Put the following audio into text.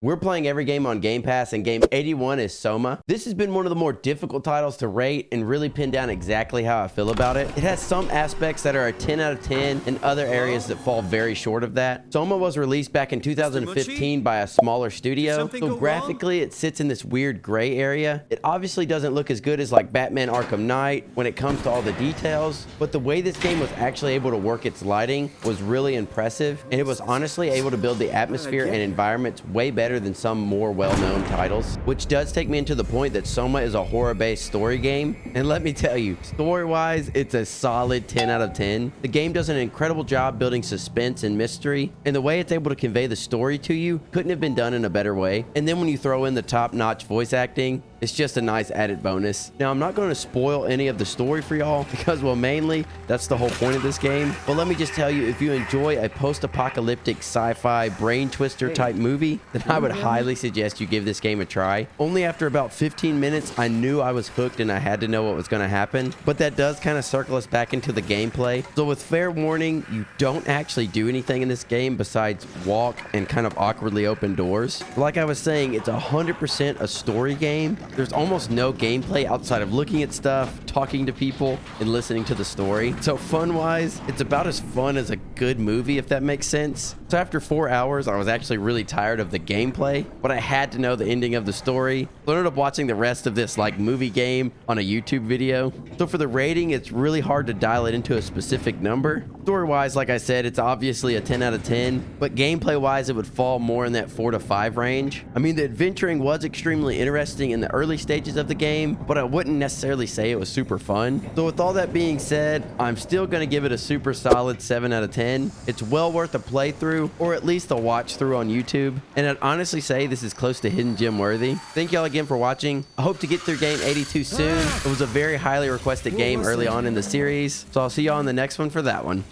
We're playing every game on Game Pass, and game 81 is SOMA. This has been one of the more difficult titles to rate and really pin down exactly how I feel about it. It has some aspects that are a 10 out of 10 and other areas that fall very short of that. SOMA was released back in 2015 by a smaller studio, so graphically it sits in this weird gray area. It obviously doesn't look as good as like Batman Arkham Knight when it comes to all the details, but the way this game was actually able to work its lighting was really impressive, and it was honestly able to build the atmosphere and environments way better than some more well-known titles, which does take me into the point that SOMA is a horror-based story game. And let me tell you, story-wise, it's a solid 10 out of 10. The game does an incredible job building suspense and mystery, and the way it's able to convey the story to you couldn't have been done in a better way. And then when you throw in the top-notch voice acting, it's just a nice added bonus. Now, I'm not going to spoil any of the story for y'all because, well, mainly that's the whole point of this game. But let me just tell you, if you enjoy a post-apocalyptic sci-fi brain twister type movie, then I would highly suggest you give this game a try. Only after about 15 minutes, I knew I was hooked and I had to know what was going to happen. But that does kind of circle us back into the gameplay. So with fair warning, you don't actually do anything in this game besides walk and kind of awkwardly open doors. Like I was saying, it's 100% a story game. There's almost no gameplay outside of looking at stuff, talking to people, and listening to the story. So fun-wise, it's about as fun as a good movie, if that makes sense. So after 4 hours, I was actually really tired of the gameplay, but I had to know the ending of the story. So I ended up watching the rest of this like movie game on a YouTube video. So for the rating, it's really hard to dial it into a specific number. Story-wise, like I said, it's obviously a 10 out of 10, but gameplay-wise, it would fall more in that 4 to 5 range. I mean, the adventuring was extremely interesting in the early stages of the game, but I wouldn't necessarily say it was super fun. So with all that being said, I'm still going to give it a super solid 7 out of 10. It's well worth a playthrough, or at least a watch through on YouTube, and I'd honestly say this is close to hidden gem worthy. Thank y'all again for watching. I hope to get through game 82 soon. It was a very highly requested game early on in the series, so I'll see y'all in the next one for that one.